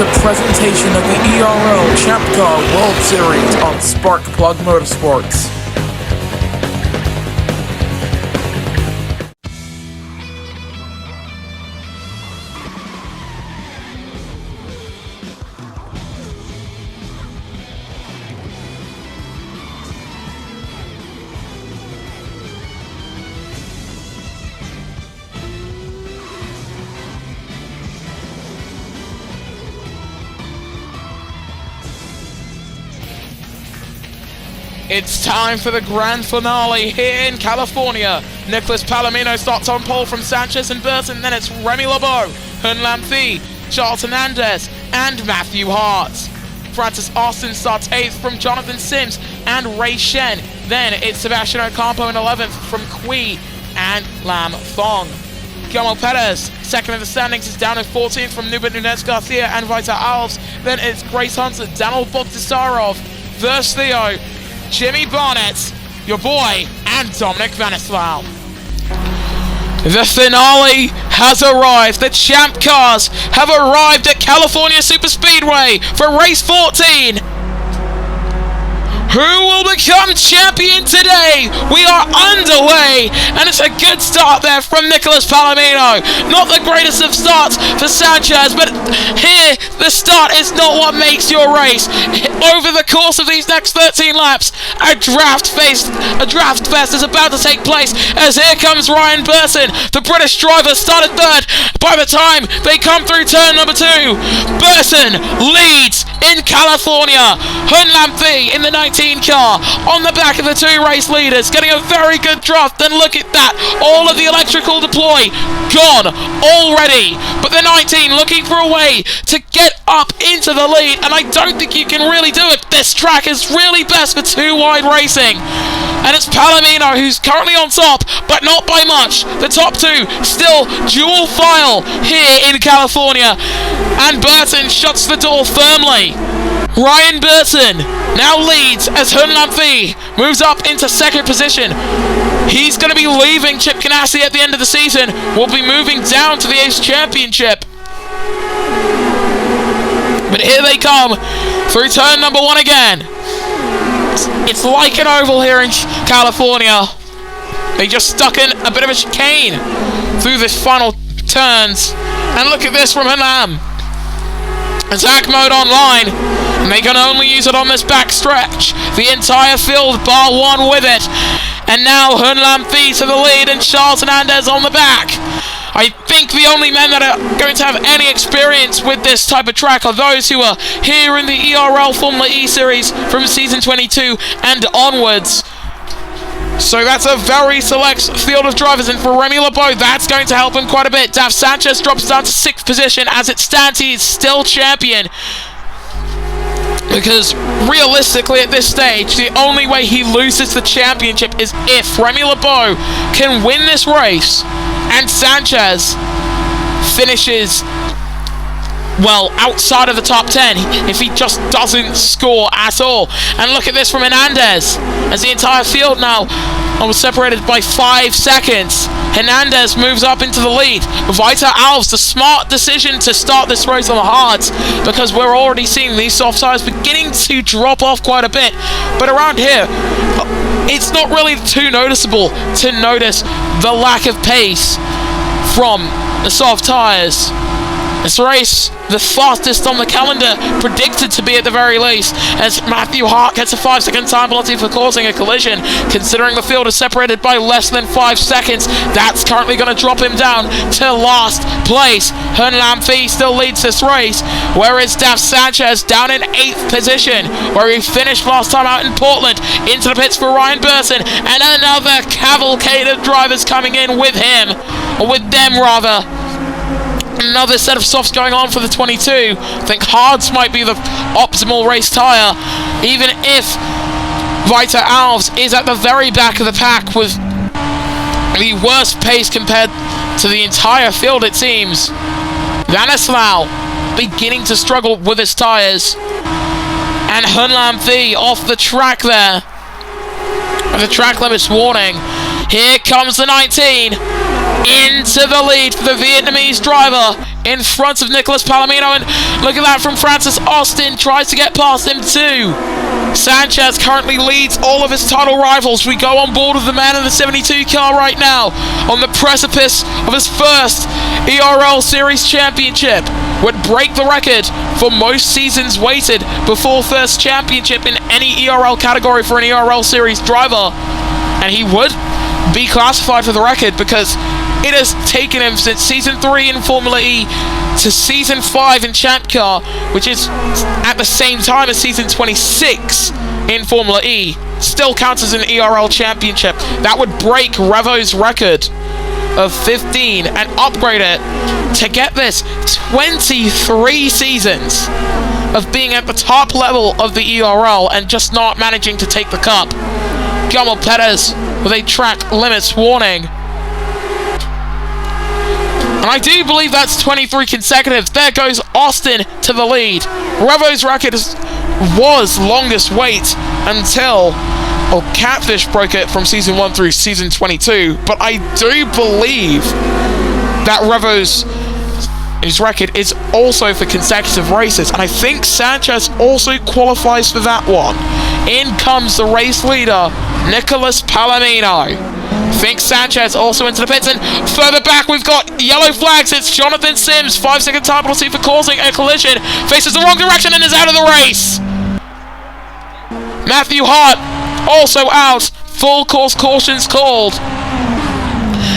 a presentation of the ERL ChampCar World Series on Sparkplug Motorsports. It's time for the grand finale here in California. Nicholas Palomino starts on pole from Sanchez and Burton, then it's Remy LeBeau, Hun Lam Thi, Charles Hernandez, and Matthew Hart. Francis Austin starts 8th from Jonathan Sims and Ray Shen. Then it's Sebastian Ocampo in 11th from Kui and Lam Thong. Guillermo Perez, 2nd in the standings, is down in 14th from Nubin Nunez Garcia and Vita Alves. Then it's Grace Hunter, Daniel Bogdasarov, Verse Theo, Jimmy Barnett, your boy, and Dominic Vanislau. The finale has arrived. The Champ Cars have arrived at California Superspeedway for race 14. Who will become champion today? We are underway, and it's a good start there from Nicholas Palomino. Not the greatest of starts for Sanchez, but here the start is not what makes your race. Over the course of these next 13 laps, a draft fest is about to take place, as here comes Ryan Burton. The British driver started 3rd. By the time they come through turn number 2, Burton leads in California. Hun Lam Thi in the 19 car on the back of the 2 race leaders, getting a very good draft. Then look at that, all of the electrical deploy gone already, but the 19 looking for a way to get up into the lead, and I don't think you can really do it. This track is really best for 2-wide racing, and it's Palomino who's currently on top, but not by much. The top 2 still dual file here in California, and Burton shuts the door firmly. Ryan Burton now leads as Hun Lam Thi moves up into 2nd position. He's going to be leaving Chip Ganassi at the end of the season. Will be moving down to the Ace Championship. But here they come through turn number 1 again. It's like an oval here in California. They just stuck in a bit of a chicane through this final turns. And look at this from Hun Lam. Attack mode online, and they can only use it on this back stretch. The entire field, bar 1 with it. And now Hun Lam Thi to the lead and Charles Hernandez on the back. I think the only men that are going to have any experience with this type of track are those who are here in the ERL Formula E Series from season 22 and onwards. So that's a very select field of drivers, and for Remy LeBeau, that's going to help him quite a bit. Dav Sanchez drops down to 6th position. As it stands, he is still champion, because realistically at this stage, the only way he loses the championship is if Remy LeBeau can win this race and Sanchez finishes, well, outside of the top 10, if he just doesn't score at all. And look at this from Hernandez, as the entire field now was separated by 5 seconds. Hernandez moves up into the lead. Vita Alves, the smart decision to start this race on the hards, because we're already seeing these soft tires beginning to drop off quite a bit. But around here, it's not really too noticeable to notice the lack of pace from the soft tires. This race, the fastest on the calendar, predicted to be at the very least, as Matthew Hart gets a 5-second time penalty for causing a collision. Considering the field is separated by less than 5 seconds, that's currently going to drop him down to last place. Hun Lam Thi still leads this race, whereas Dav Sanchez down in 8th position, where he finished last time out in Portland. Into the pits for Ryan Burton, and another cavalcade of drivers coming in with him, or with them rather. Another set of softs going on for the 22. I think hards might be the optimal race tyre, even if Vita Alves is at the very back of the pack with the worst pace compared to the entire field, it seems. Vanislau beginning to struggle with his tyres, and Hun Lam Thi off the track there. The track limits warning. Here comes the 19 into the lead for the Vietnamese driver. in front of Nicholas Palomino, and look at that from Francis Austin, tries to get past him too. Sanchez currently leads all of his title rivals. We go on board with the man in the 72 car right now, on the precipice of his first ERL Series Championship. Would break the record for most seasons waited before first championship in any ERL category for an ERL Series driver. And he would be classified for the record because it has taken him since Season 3 in Formula E to Season 5 in ChampCar, which is at the same time as Season 26 in Formula E. Still counts as an ERL championship. That would break Revo's record of 15 and upgrade it to, get this, 23 seasons of being at the top level of the ERL and just not managing to take the cup. Guillermo Perez with a track limits warning. And I do believe that's 23 consecutive. There goes Austin to the lead. Revo's record was longest wait until Catfish broke it from Season 1 through Season 22. But I do believe that Revo's record is also for consecutive races. And I think Sanchez also qualifies for that one. In comes the race leader, Nicholas Palomino. Think Sanchez also into the pits, and further back we've got yellow flags. It's Jonathan Sims, 5-second time penalty for causing a collision, faces the wrong direction and is out of the race. Matthew Hart also out, full course cautions called.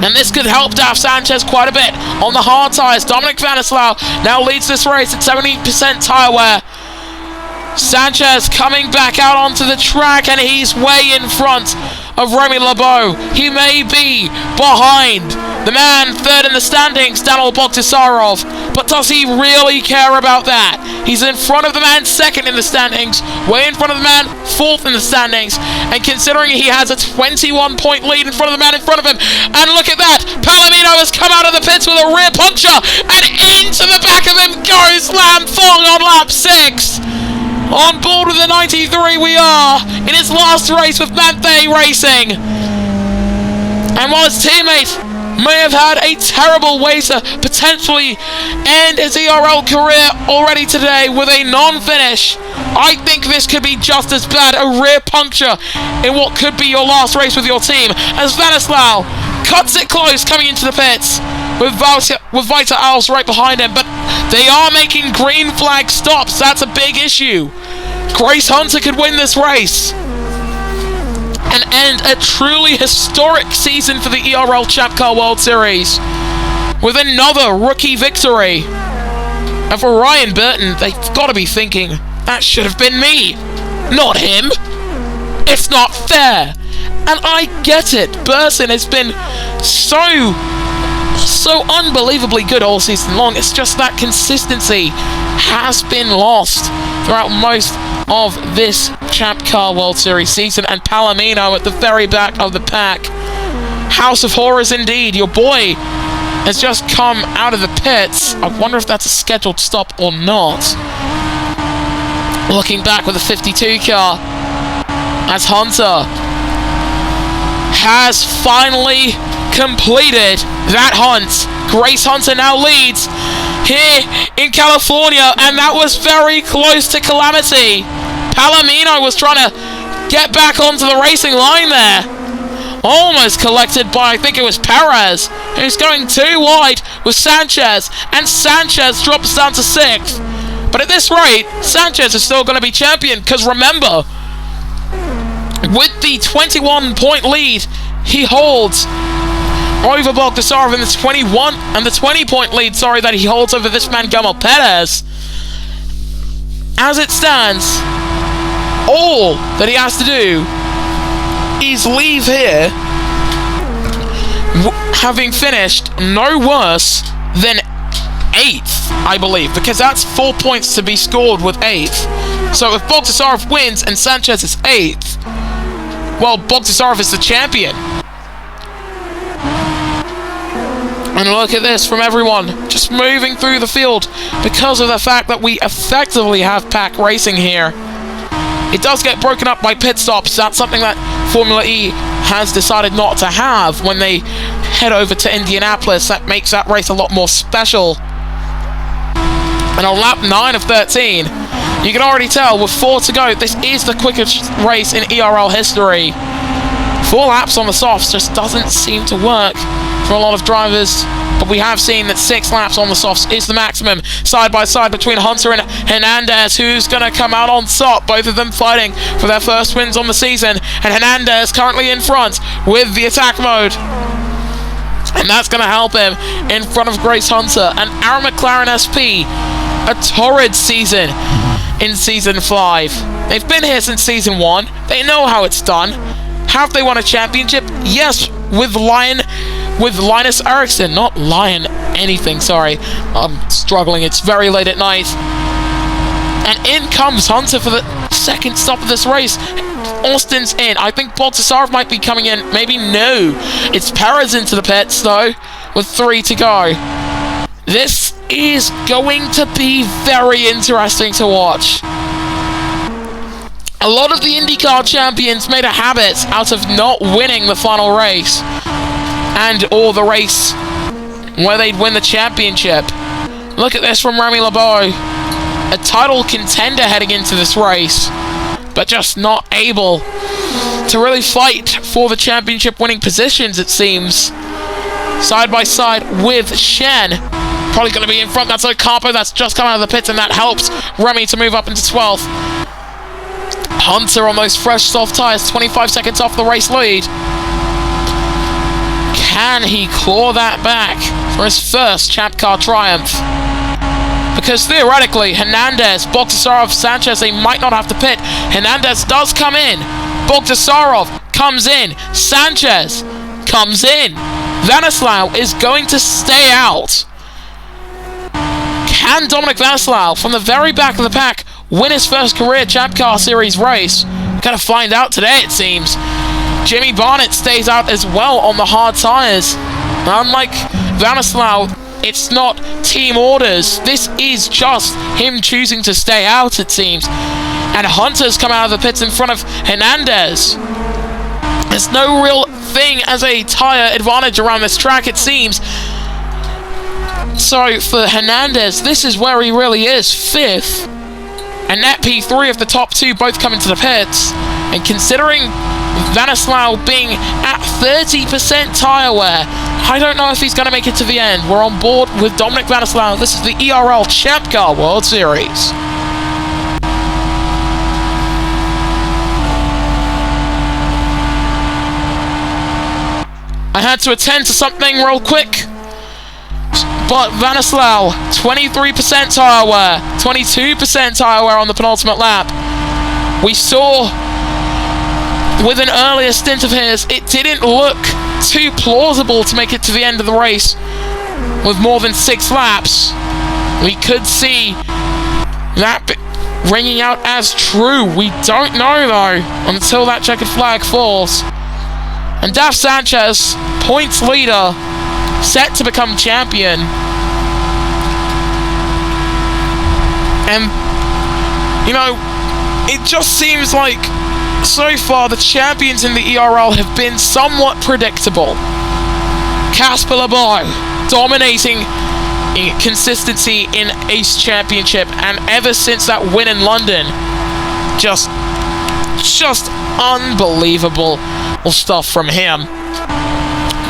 And this could help Daf Sanchez quite a bit on the hard tyres. Dominic Vanderslow now leads this race at 70% tyre wear. Sanchez coming back out onto the track, and he's way in front of Remy Lebeau. He may be behind the man third in the standings, Daniel Bogdasarov, but does he really care about that? He's in front of the man second in the standings, way in front of the man fourth in the standings, and considering he has a 21-point lead in front of the man in front of him, and look at that, Palomino has come out of the pits with a rear puncture, and into the back of him goes Lam Fong on lap 6. On board with the 93 we are, in his last race with Manthe Racing. And while his teammate may have had a terrible way to potentially end his ERL career already today with a non-finish, I think this could be just as bad, a rear puncture in what could be your last race with your team, as Vanderslow cuts it close coming into the pits with Vita Alves right behind him, but they are making green flag stops. That's a big issue. Grace Hunter could win this race and end a truly historic season for the ERL ChampCar World Series with another rookie victory. And for Ryan Burton, they've got to be thinking, that should have been me, not him. It's not fair. And I get it. Burton has been so unbelievably good all season long. It's just that consistency has been lost throughout most of this ChampCar World Series season, and Palomino at the very back of the pack. House of Horrors indeed. Your boy has just come out of the pits. I wonder if that's a scheduled stop or not. Looking back with the 52 car as Hunter has finally completed that hunt. Grace Hunter now leads here in California, and that was very close to calamity. Palomino was trying to get back onto the racing line there. Almost collected by, I think it was Perez, who's going too wide with Sanchez, and Sanchez drops down to 6th. But at this rate, Sanchez is still going to be champion, because remember, with the 21-point lead he holds over Bogdasarov in the 21 and the 20-point lead, that he holds over this man Guillermo Perez. As it stands, all that he has to do is leave here having finished no worse than 8th, I believe, because that's 4 points to be scored with 8th. So if Bogdasarov wins and Sanchez is 8th, well, Bogdasarov is the champion. And look at this from everyone, just moving through the field because of the fact that we effectively have pack racing here. It does get broken up by pit stops. That's something that Formula E has decided not to have when they head over to Indianapolis. That makes that race a lot more special. And on lap 9 of 13, you can already tell with 4 to go, this is the quickest race in ERL history. 4 laps on the softs just doesn't seem to work for a lot of drivers, but we have seen that 6 laps on the softs is the maximum. Side by side between Hunter and Hernandez, who's going to come out on top, both of them fighting for their first wins on the season, and Hernandez currently in front with the attack mode. And that's going to help him in front of Grace Hunter and Aaron McLaren SP. A torrid season in Season 5. They've been here since Season 1. They know how it's done. Have they won a championship? Yes, with Linus Eriksson. Not Lion anything, sorry. I'm struggling. It's very late at night. And in comes Hunter for the second stop of this race. Austin's in. I think Boltasarov might be coming in. Maybe no. It's Perez into the pits, though, with 3 to go. This is going to be very interesting to watch. A lot of the IndyCar champions made a habit out of not winning the final race or the race where they'd win the championship. Look at this from Remy LeBeau. A title contender heading into this race, but just not able to really fight for the championship winning positions, it seems. Side by side with Shen. Probably going to be in front. That's Ocampo that's just come out of the pits, and that helps Remy to move up into 12th. Hunter on those fresh soft tyres, 25 seconds off the race lead. Can he claw that back for his first ChampCar triumph? Because theoretically, Hernandez, Boltasarov, Sanchez, they might not have to pit. Hernandez does come in. Boltasarov comes in. Sanchez comes in. Vanislav is going to stay out. Can Dominic Vanislav, from the very back of the pack, win his first career ChampCar Series race? Gonna find out today, it seems. Jimmy Barnett stays out as well on the hard tyres. Unlike Vanislav, it's not team orders. This is just him choosing to stay out, it seems. And Hunter's come out of the pits in front of Hernandez. There's no real thing as a tyre advantage around this track, it seems. So for Hernandez, this is where he really is, 5th. And that P3 of the top 2 both come into the pits. And considering Vanislav being at 30% tyre wear, I don't know if he's going to make it to the end. We're on board with Dominic Vanislav. This is the ERL ChampCar World Series. I had to attend to something real quick. But Vanislav, 23% tyre wear, 22% tyre wear on the penultimate lap. We saw with an earlier stint of his, it didn't look too plausible to make it to the end of the race with more than 6 laps. We could see that ringing out as true. We don't know, though, until that checkered flag falls. And Daf Sanchez, points leader, set to become champion. And, you know, it just seems like so far the champions in the ERL have been somewhat predictable. Casper LeBeau dominating consistency in Ace Championship, and ever since that win in London, just unbelievable stuff from him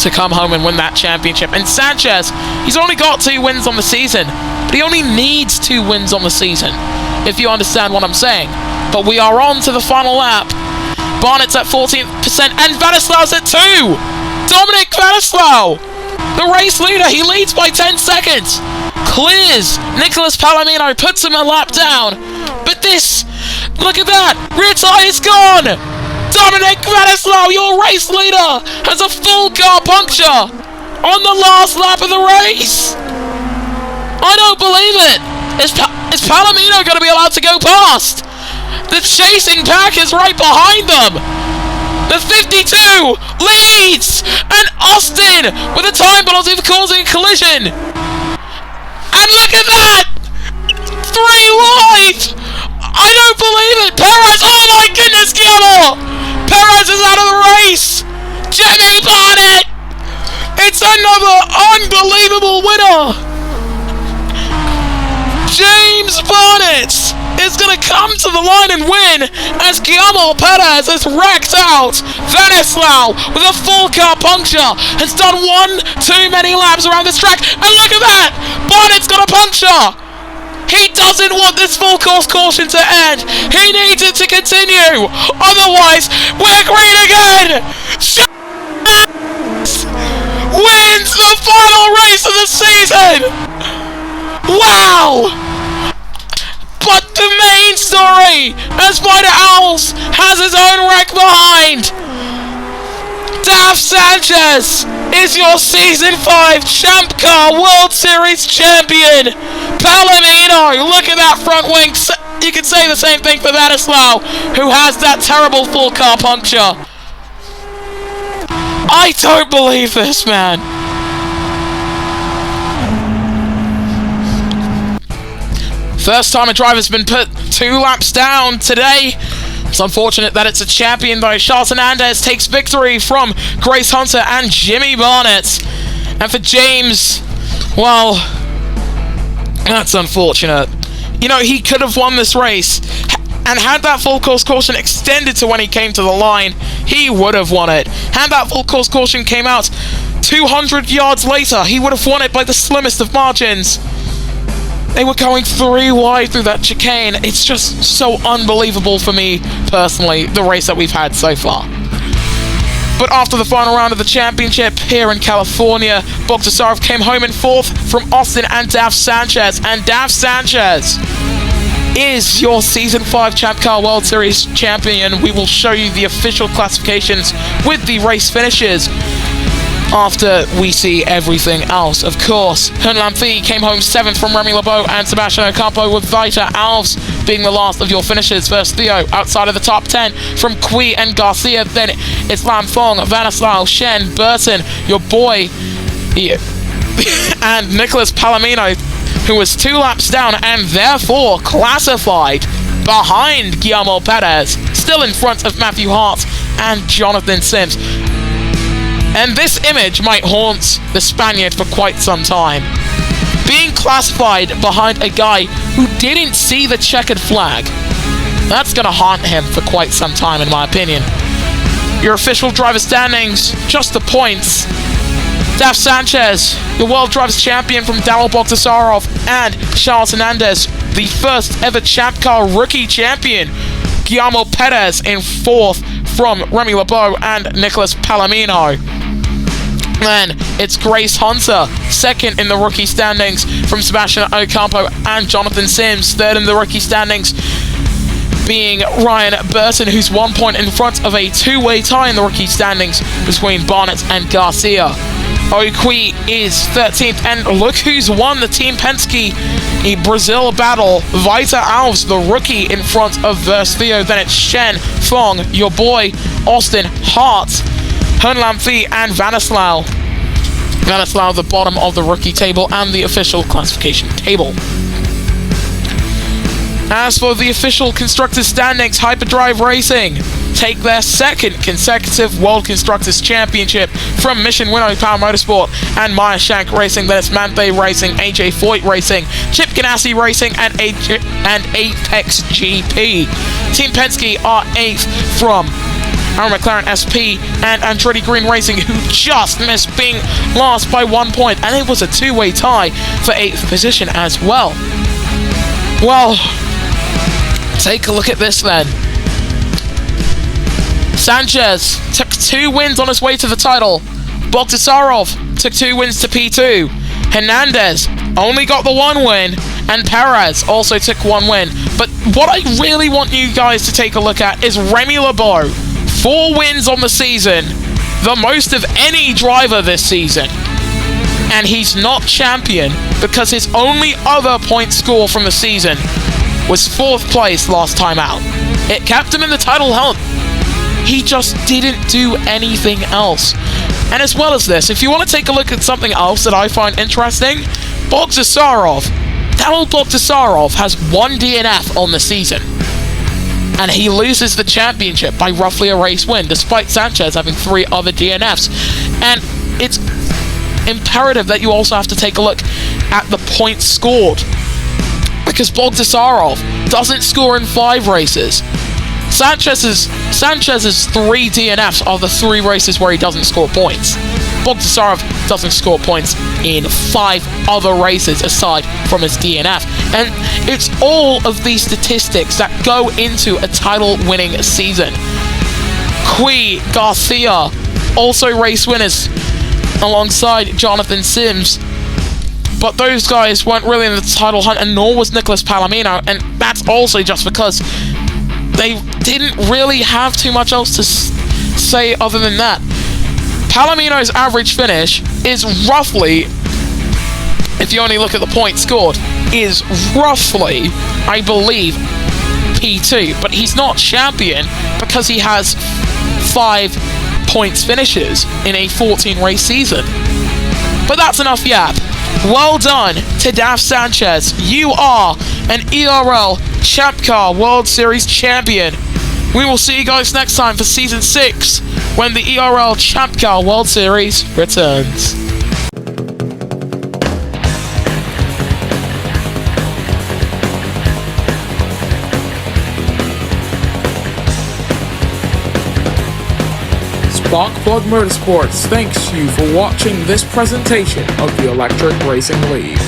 to come home and win that championship. And Sanchez, he's only got 2 wins on the season, but he only needs 2 wins on the season, if you understand what I'm saying. But we are on to the final lap. Barnett's at 14%, and Vanislav's at 2! Dominic Vanislav, the race leader, he leads by 10 seconds. Clears Nicholas Palomino, puts him a lap down. But this, look at that, rear tyre is gone! Dominic Vanislav, your race leader, has a full car puncture on the last lap of the race. I don't believe it. Is Palomino going to be allowed to go past? The chasing pack is right behind them. The 52 leads, and Austin with a time penalty for causing a collision. And look at that! 3 wide! I don't believe it! Perez, oh my goodness, Guillermo! Perez is out of the race! Jimmy Barnett! It's another unbelievable winner! James Barnett is going to come to the line and win as Guillermo Perez has wrecked out Venislav with a full car puncture, has done one too many laps around this track, and look at that! Barnett's got a puncture! He doesn't want this full course caution to end. He needs it to continue. Otherwise, we're green again. Wins the final race of the season. Wow. But the main story, as Spider Owls has his own wreck behind. Daf Sanchez is your Season 5 ChampCar World Series champion. Palomino, look at that front wing. You could say the same thing for Venislav, who has that terrible full car puncture. I don't believe this, man. First time a driver's been put 2 laps down today. It's unfortunate that it's a champion though. Charles Hernandez takes victory from Grace Hunter and Jimmy Barnett. And for James, well, that's unfortunate. You know, he could have won this race. And had that full course caution extended to when he came to the line, he would have won it. Had that full course caution came out 200 yards later, he would have won it by the slimmest of margins. They were going 3 wide through that chicane. It's just so unbelievable for me, personally, the race that we've had so far. But after the final round of the championship here in California, Bogdasarov came home in 4th from Austin and Daf Sanchez. And Daf Sanchez is your Season 5 ChampCar World Series champion. We will show you the official classifications with the race finishes after we see everything else. Of course, Hun Lamthi came home 7th from Remy LeBeau and Sebastian Ocampo, with Vita Alves being the last of your finishers. First Theo outside of the top 10 from Kui and Garcia. Then it's Lam Thong, Vanislav, Shen, Burton, your boy, and Nicholas Palomino, who was 2 laps down and therefore classified behind Guillermo Perez, still in front of Matthew Hart and Jonathan Sims. And this image might haunt the Spaniard for quite some time. Being classified behind a guy who didn't see the checkered flag, that's going to haunt him for quite some time, in my opinion. Your official driver standings, just the points. Daf Sanchez, your World Drivers Champion from Daniel Bogdasarov, and Charles Hernandez, the first ever ChampCar Rookie Champion. Guillermo Perez in 4th from Remy LeBeau and Nicholas Palomino. Then it's Grace Hunter, 2nd in the rookie standings from Sebastian Ocampo and Jonathan Sims. 3rd in the rookie standings being Ryan Burton, who's 1 point in front of a 2-way tie in the rookie standings between Barnett and Garcia. Okui is 13th, and look who's won the Team Penske Brazil battle. Vita Alves, the rookie, in front of Theo. Then it's Shen, Fong, your boy, Austin, Hart, Hun Lamthi, and Vanislav. Vanislav, the bottom of the rookie table and the official classification table. As for the official Constructors standings, Hyperdrive Racing take their 2nd consecutive World Constructors Championship from Mission Winnow Power Motorsport and Maya Shank Racing. Then it's Manthe Racing, AJ Foyt Racing, Chip Ganassi Racing, and Apex GP. Team Penske are 8th from Aaron McLaren SP and Andretti Green Racing, who just missed being last by 1 point, and it was a 2-way tie for 8th position as well. Well, take a look at this then. Sanchez took 2 wins on his way to the title. Bogdasarov took 2 wins to P2. Hernandez only got the 1 win, and Perez also took 1 win. But what I really want you guys to take a look at is Remy LeBeau. 4 wins on the season, the most of any driver this season. And he's not champion because his only other point score from the season was 4th place last time out. It kept him in the title hunt. He just didn't do anything else. And as well as this, if you want to take a look at something else that I find interesting, Daniel Bogdasarov has 1 DNF on the season. And he loses the championship by roughly a race win, despite Sanchez having 3 other DNFs. And it's imperative that you also have to take a look at the points scored. because Bogdasarov doesn't score in 5 races. Sanchez's 3 DNFs are the 3 races where he doesn't score points. Bogdasarov doesn't score points in 5 other races aside from his DNF. And it's all of these statistics that go into a title-winning season. Kui, Garcia, also race winners alongside Jonathan Sims. But those guys weren't really in the title hunt, and nor was Nicholas Palomino, and that's also just because they didn't really have too much else to say other than that. Palomino's average finish is roughly, if you only look at the points scored, is roughly, I believe, P2, but he's not champion because he has 5 points finishes in a 14 race season. But that's enough yap. Well done to Daf Sanchez. You are an ERL ChampCar World Series champion. We will see you guys next time for Season 6 when the ERL ChampCar World Series returns. Sparkplug Motorsports thanks you for watching this presentation of the Electric Racing League.